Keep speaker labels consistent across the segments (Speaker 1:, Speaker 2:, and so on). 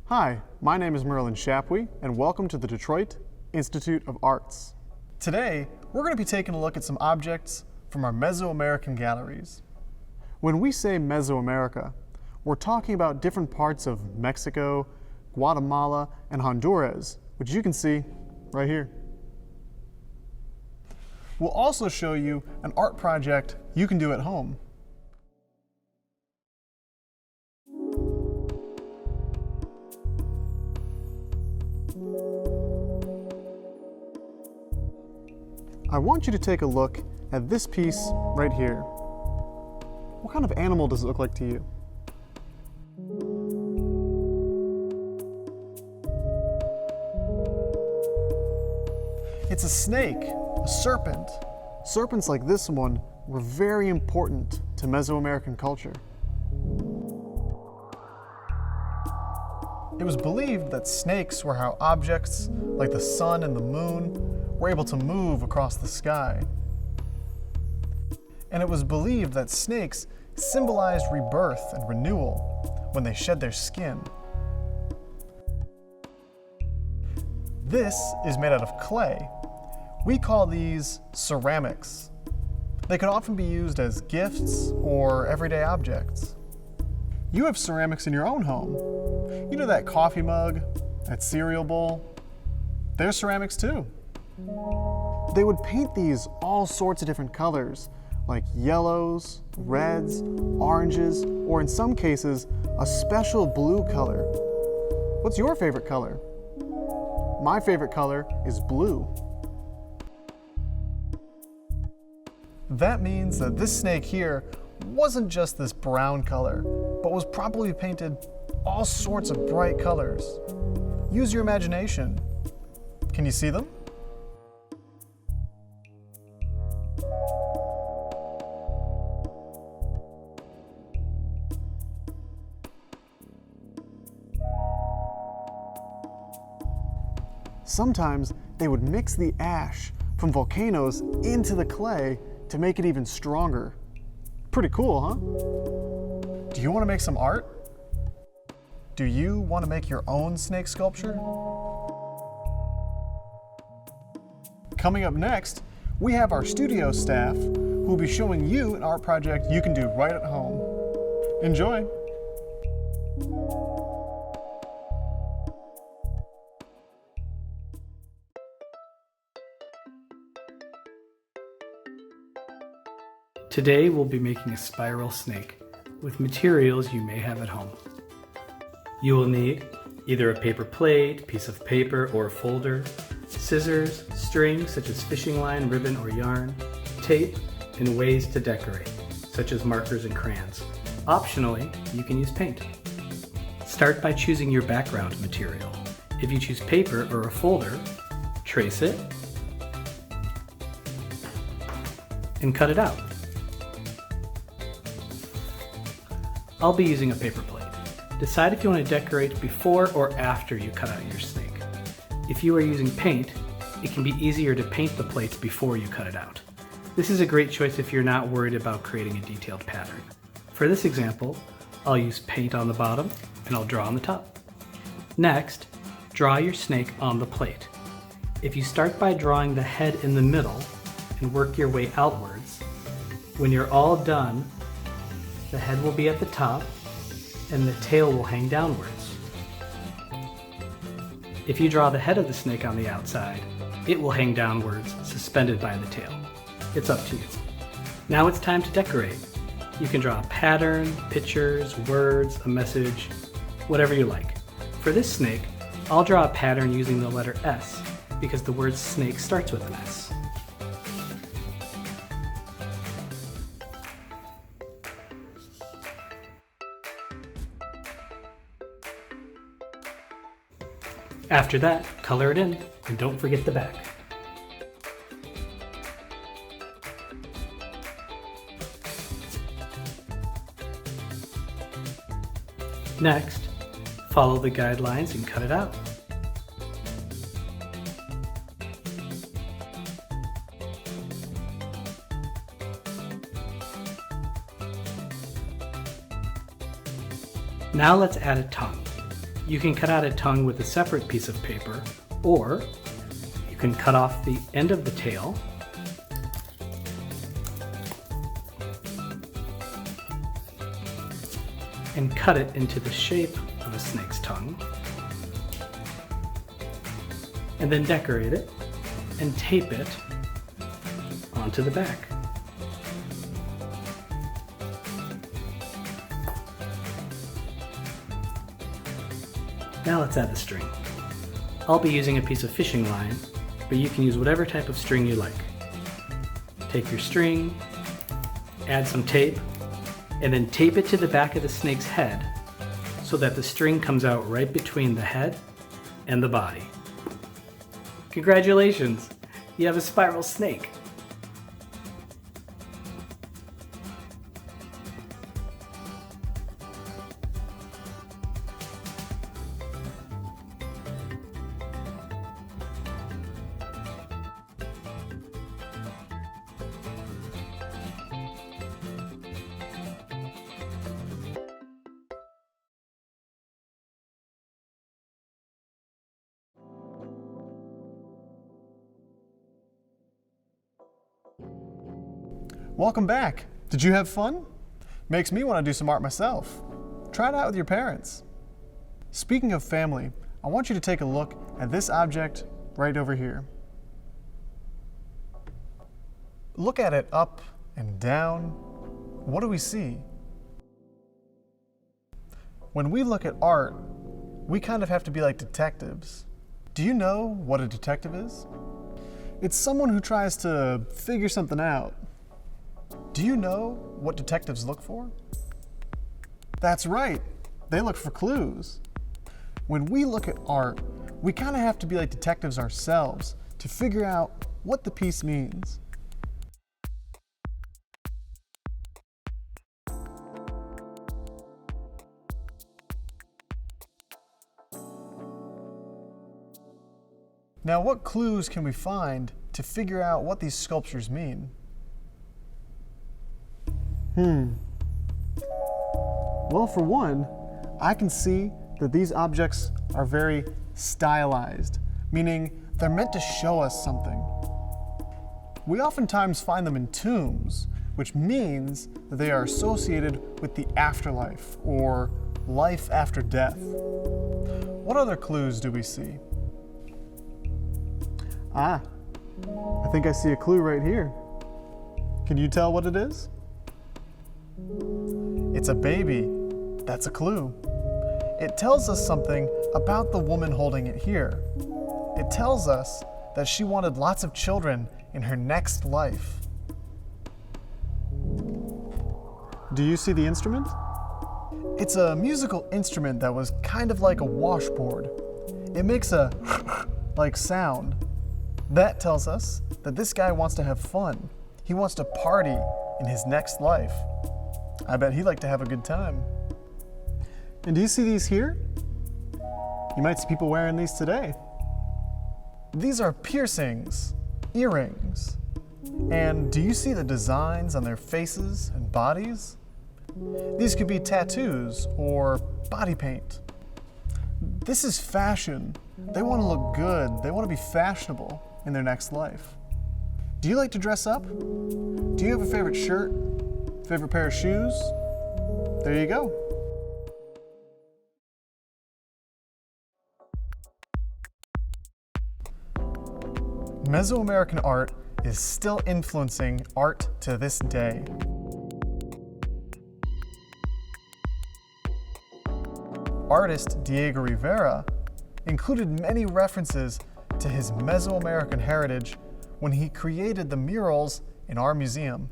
Speaker 1: Hi, my name is Merlin Shapwey, and welcome to the Detroit Institute of Arts. Today, we're going to be taking a look at some objects from our Meso American galleries. When we say Mesoamerica, we're talking about different parts of Mexico, Guatemala, and Honduras, which you can see right here. We'll also show you an art project you can do at home. I want you to take a look at this piece right here. What kind of animal does it look like to you? It's a snake, a serpent. Serpents like this one were very important to Mesoamerican culture. It was believed that snakes were how objects like the sun and the moon were able to move across the sky. And it was believed that snakes symbolized rebirth and renewal when they shed their skin. This is made out of clay. We call these ceramics. They could often be used as gifts or everyday objects. You have ceramics in your own home. You know that coffee mug, that cereal bowl? They're ceramics too. They would paint these all sorts of different colors, like yellows, reds, oranges, or in some cases, a special blue color. What's your favorite color? My favorite color is blue. That means that this snake here wasn't just this brown color, but was probably painted all sorts of bright colors. Use your imagination. Can you see them? Sometimes they would mix the ash from volcanoes into the clay to make it even stronger. Pretty cool, huh? Do you want to make some art? Do you want to make your own snake sculpture? Coming up next, we have our studio staff who will be showing you an art project you can do right at home. Enjoy!
Speaker 2: Today we'll be making a spiral snake with materials you may have at home. You will need either a paper plate, piece of paper, or a folder, scissors, string such as fishing line, ribbon, or yarn, tape, and ways to decorate, such as markers and crayons. Optionally, you can use paint. Start by choosing your background material. If you choose paper or a folder, trace it and cut it out. I'll be using a paper plate. Decide if you want to decorate before or after you cut out your snake. If you are using paint, it can be easier to paint the plates before you cut it out. This is a great choice if you're not worried about creating a detailed pattern. For this example, I'll use paint on the bottom and I'll draw on the top. Next, draw your snake on the plate. If you start by drawing the head in the middle and work your way outwards, when you're all done, the head will be at the top and the tail will hang downwards. If you draw the head of the snake on the outside, it will hang downwards, suspended by the tail. It's up to you. Now it's time to decorate. You can draw a pattern, pictures, words, a message, whatever you like. For this snake, I'll draw a pattern using the letter S because the word snake starts with an S. After that, color it in, and don't forget the back. Next, follow the guidelines and cut it out. Now let's add a tongue. You can cut out a tongue with a separate piece of paper, or you can cut off the end of the tail and cut it into the shape of a snake's tongue, and then decorate it and tape it onto the back. Now let's add the string. I'll be using a piece of fishing line, but you can use whatever type of string you like. Take your string, add some tape, and then tape it to the back of the snake's head so that the string comes out right between the head and the body. Congratulations! You have a spiral snake.
Speaker 1: Welcome back. Did you have fun? Makes me want to do some art myself. Try it out with your parents. Speaking of family, I want you to take a look at this object right over here. Look at it up and down. What do we see? When we look at art, we kind of have to be like detectives. Do you know what a detective is? It's someone who tries to figure something out. Do you know what detectives look for? That's right, they look for clues. When we look at art, we kind of have to be like detectives ourselves to figure out what the piece means. Now, what clues can we find to figure out what these sculptures mean? Well, for one, I can see that these objects are very stylized, meaning they're meant to show us something. We oftentimes find them in tombs, which means that they are associated with the afterlife or life after death. What other clues do we see? I think I see a clue right here. Can you tell what it is? It's a baby. That's a clue. It tells us something about the woman holding it here. It tells us that she wanted lots of children in her next life. Do you see the instrument? It's a musical instrument that was kind of like a washboard. It makes a like sound. That tells us that this guy wants to have fun. He wants to party in his next life. I bet he'd like to have a good time. And do you see these here? You might see people wearing these today. These are piercings, earrings. And do you see the designs on their faces and bodies? These could be tattoos or body paint. This is fashion. They want to look good. They want to be fashionable in their next life. Do you like to dress up? Do you have a favorite shirt? Favorite pair of shoes? There you go. Meso American art is still influencing art to this day. Artist Diego Rivera included many references to his Mesoamerican heritage when he created the murals in our museum.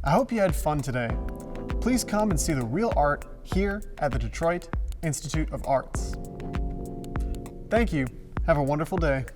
Speaker 1: I hope you had fun today. Please come and see the real art here at the Detroit Institute of Arts. Thank you. Have a wonderful day.